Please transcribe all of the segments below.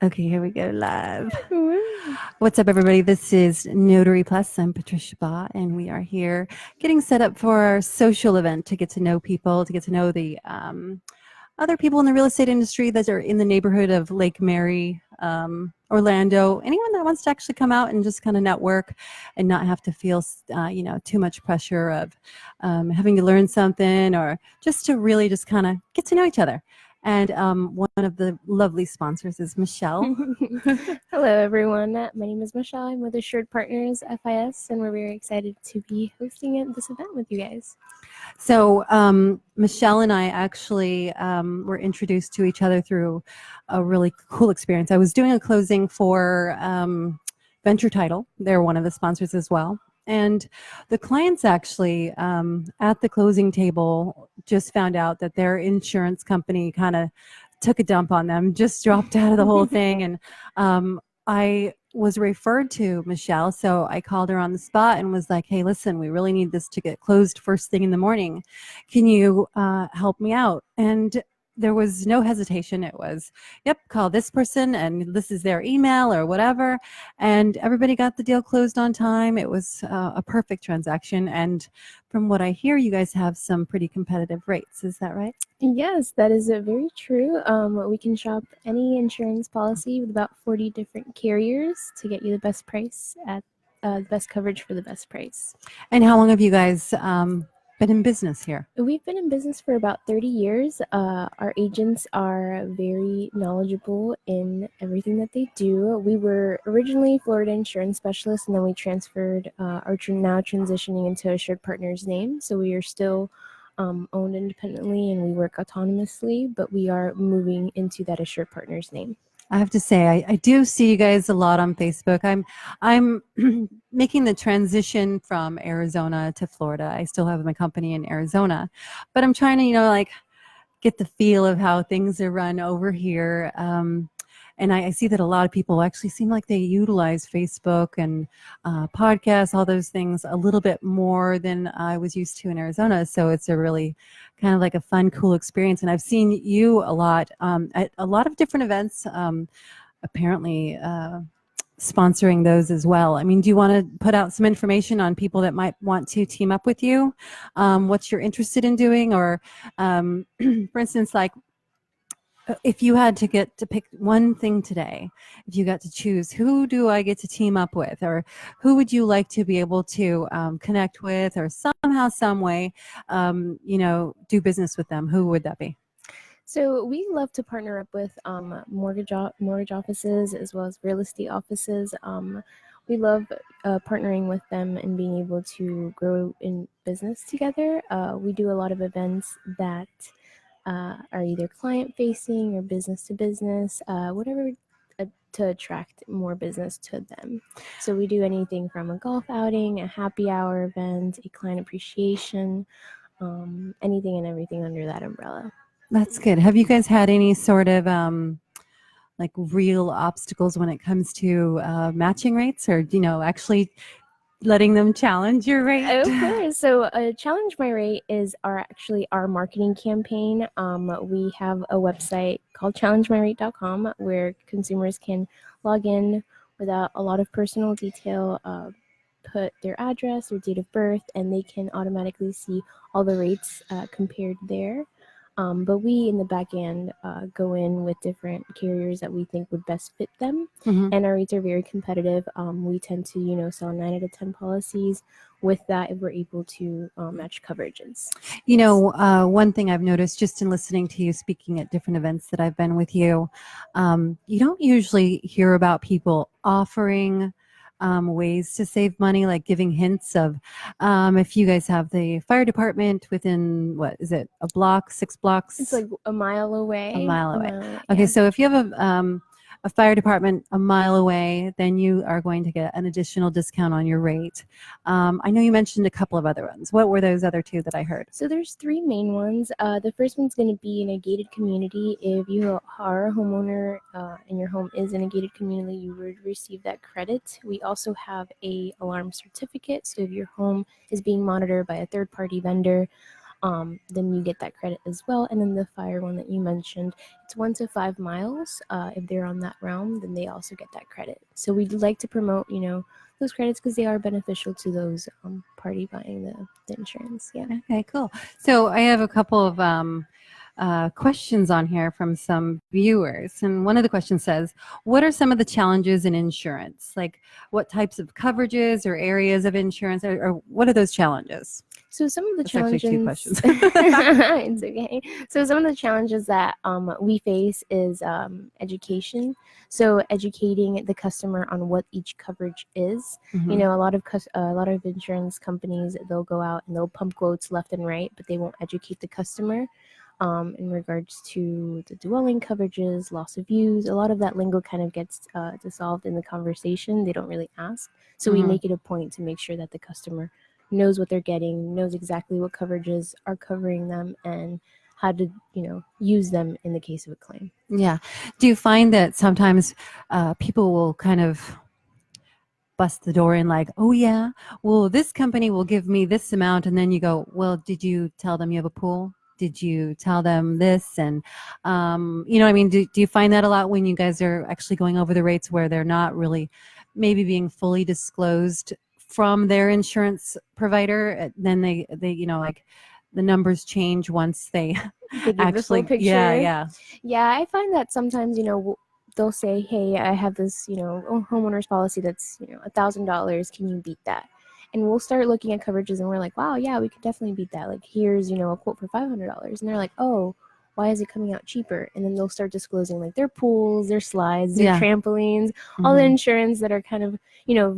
Okay, here we go live. Woo. What's up, everybody? This is Notary Plus. I'm Patricia Baugh, and we are here getting set up for our social event to get to know people, to get to know the other people in the real estate industry that are in the neighborhood of Lake Mary, Orlando. Anyone that wants to actually come out and just kind of network and not have to feel, too much pressure of having to learn something, or just to really just kind of get to know each other. And one of the lovely sponsors is Michelle. Hello, everyone. My name is Michelle. I'm with Assured Partners FIS, and we're very excited to be hosting this event with you guys. So Michelle and I actually were introduced to each other through a really cool experience. I was doing a closing for Venture Title. They're one of the sponsors as well. And the clients actually at the closing table just found out that their insurance company kind of took a dump on them, just dropped out of the whole thing. And I was referred to Michelle, so I called her on the spot and was like, hey, listen, we really need this to get closed first thing in the morning. Can you help me out? And there was no hesitation. It was, yep, call this person and this is their email or whatever. And everybody got the deal closed on time. It was a perfect transaction. And from what I hear, you guys have some pretty competitive rates. Is that right? Yes, that is very true. We can shop any insurance policy with about 40 different carriers to get you the best price at the best coverage for the best price. And how long have you guys been in business here? We've been in business for about 30 years. Our agents are very knowledgeable in everything that they do. We were originally Florida insurance specialists, and then we transferred, are now transitioning into Assured Partners name. So we are still owned independently and we work autonomously, but we are moving into that Assured Partners name. I have to say, I do see you guys a lot on Facebook. I'm making the transition from Arizona to Florida. I still have my company in Arizona, but I'm trying to, like, get the feel of how things are run over here. And I see that a lot of people actually seem like they utilize Facebook and podcasts, all those things, a little bit more than I was used to in Arizona. So it's a really kind of like a fun, cool experience. And I've seen you a lot at a lot of different events, apparently sponsoring those as well. I mean, do you want to put out some information on people that might want to team up with you? What you're interested in doing? Or, for instance, like, if you had to get to pick one thing today, if you got to choose, who do I get to team up with, or who would you like to be able to connect with, or somehow, some way, do business with them? Who would that be? So we love to partner up with mortgage offices as well as real estate offices. We love partnering with them and being able to grow in business together. We do a lot of events that are either client facing or business to business, whatever to attract more business to them. So we do anything from a golf outing, a happy hour event, a client appreciation, anything and everything under that umbrella. That's good. Have you guys had any sort of like real obstacles when it comes to matching rates, or actually letting them challenge your rate? Of course. So Challenge My Rate is our marketing campaign. We have a website called challengemyrate.com where consumers can log in without a lot of personal detail, put their address, their date of birth, and they can automatically see all the rates compared there. But we in the back end go in with different carriers that we think would best fit them. And our rates are very competitive. We tend to, sell 9 out of 10 policies. With that, if we're able to match coverages. One thing I've noticed just in listening to you speaking at different events that I've been with you, you don't usually hear about people offering ways to save money, like giving hints of if you guys have the fire department within, what is it, a block, 6 blocks? It's like a mile away. A mile away. Okay, Yeah. so if you have a fire department a mile away, then you are going to get an additional discount on your rate. I know you mentioned a couple of other ones. What were those other 2 that I heard? So there's 3 main ones. The first one's going to be in a gated community. If you are a homeowner and your home is in a gated community, you would receive that credit. We also have a alarm certificate. So if your home is being monitored by a third-party vendor, then you get that credit as well. And then the fire one that you mentioned, it's 1 to 5 miles. If they're on that realm, then they also get that credit. So we'd like to promote, those credits because they are beneficial to those party buying the insurance. Yeah. Okay, cool. So I have a couple of questions on here from some viewers. And one of the questions says, what are some of the challenges in insurance? Like what types of coverages or areas of insurance, or what are those challenges? So some of the That's actually two challenges, questions. it's okay. So some of the challenges that we face is education. So educating the customer on what each coverage is. Mhm. A lot of insurance companies, they'll go out and they'll pump quotes left and right, but they won't educate the customer in regards to the dwelling coverages, loss of use. A lot of that lingo kind of gets dissolved in the conversation. They don't really ask. So we make it a point to make sure that the customer knows what they're getting, knows exactly what coverages are covering them, and how to, use them in the case of a claim. Yeah. Do you find that sometimes people will kind of bust the door in like, oh yeah, well, this company will give me this amount, and then you go, well, did you tell them you have a pool? Did you tell them this? And you know what I mean? Do you find that a lot when you guys are actually going over the rates where they're not really maybe being fully disclosed from their insurance provider? Then they like the numbers change once they They give the full actually, picture. Yeah, I find that sometimes, they'll say, hey, I have this, homeowner's policy that's, $1,000. Can you beat that? And we'll start looking at coverages and we're like, wow, yeah, we could definitely beat that. Like, here's, a quote for $500. And they're like, oh, why is it coming out cheaper? And then they'll start disclosing like their pools, their slides, their trampolines, all the insurance that are kind of,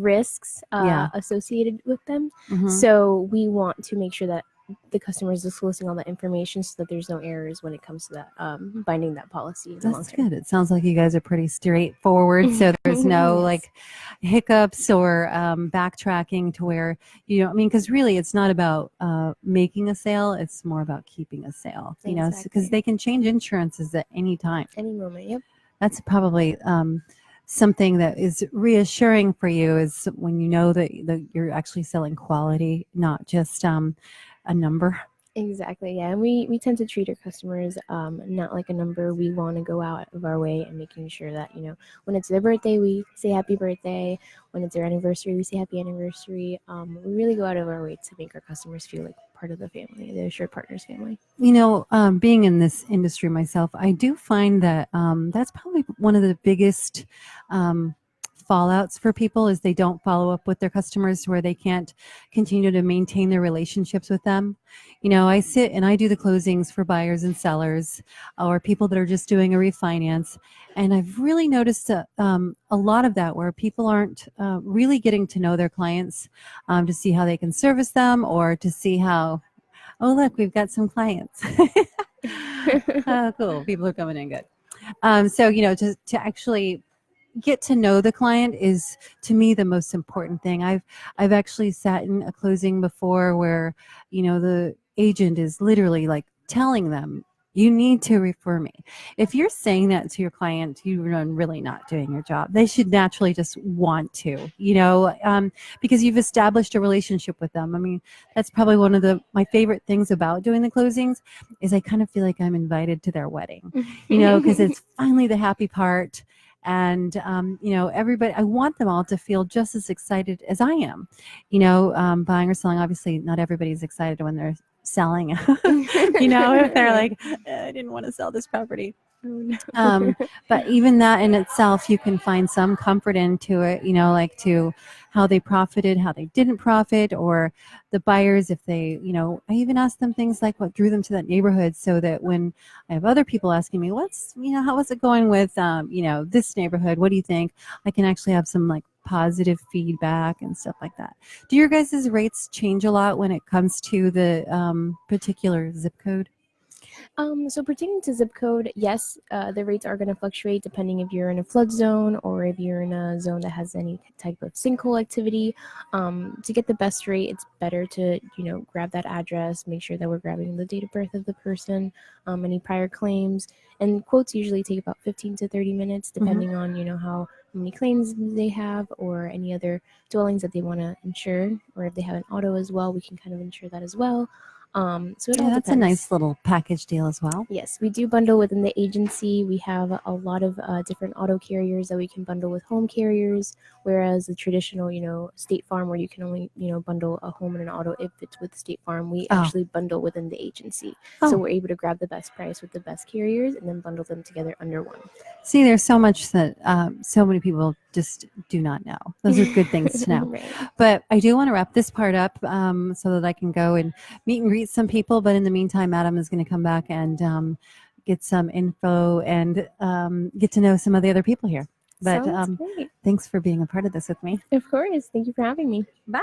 risks associated with them. So we want to make sure that the customer is disclosing all that information so that there's no errors when it comes to that binding that policy in the long That's term. good. It sounds like you guys are pretty straightforward. So there's no Yes. like hiccups or backtracking to where, because really it's not about making a sale. It's more about keeping a sale, because Exactly. they can change insurances at any time. Any moment. Yep. That's probably something that is reassuring for you is when you know that you're actually selling quality, not just a number. Exactly. Yeah. And we tend to treat our customers not like a number. We want to go out of our way and making sure that, when it's their birthday, we say happy birthday. When it's their anniversary, we say happy anniversary. We really go out of our way to make our customers feel like part of the family, the Assured Partners family. Being in this industry myself, I do find that that's probably one of the biggest fallouts for people is they don't follow up with their customers where they can't continue to maintain their relationships with them. I sit and I do the closings for buyers and sellers or people that are just doing a refinance. And I've really noticed a lot of that where people aren't really getting to know their clients to see how they can service them or to see how, oh, look, we've got some clients. Oh, cool. People are coming in good. So, to actually get to know the client is to me the most important thing. I've actually sat in a closing before where, the agent is literally like telling them, you need to refer me. If you're saying that to your client, you're really not doing your job. They should naturally just want to, because you've established a relationship with them. I mean, that's probably one of my favorite things about doing the closings is I kind of feel like I'm invited to their wedding, because it's finally the happy part. And, everybody, I want them all to feel just as excited as I am, buying or selling. Obviously, not everybody's excited when they're selling, if they're like, I didn't want to sell this property. But even that in itself, you can find some comfort into it, like to how they profited, how they didn't profit, or the buyers, if they, I even ask them things like what drew them to that neighborhood so that when I have other people asking me, how is it going with, this neighborhood? What do you think? I can actually have some like positive feedback and stuff like that. Do your guys' rates change a lot when it comes to the particular zip code? So pertaining to zip code, yes, the rates are going to fluctuate depending if you're in a flood zone or if you're in a zone that has any type of sinkhole activity. To get the best rate, it's better to, grab that address, make sure that we're grabbing the date of birth of the person, any prior claims, and quotes usually take about 15 to 30 minutes depending on, how many claims they have or any other dwellings that they want to insure, or if they have an auto as well, we can kind of insure that as well. So it Yeah, all that's a depends. nice little package deal as well. Yes, we do bundle within the agency. We have a lot of different auto carriers that we can bundle with home carriers, whereas the traditional, State Farm, where you can only, bundle a home and an auto if it's with State Farm, we Oh. actually bundle within the agency. So Oh. we're able to grab the best price with the best carriers and then bundle them together under one. See, there's so much that so many people just do not know. Those are good things to know. Right. But I do want to wrap this part up so that I can go and meet and greet some people. But in the meantime, Adam is going to come back and get some info and get to know some of the other people here. But Sounds great. thanks for being a part of this with me. Of course. Thank you for having me. Bye.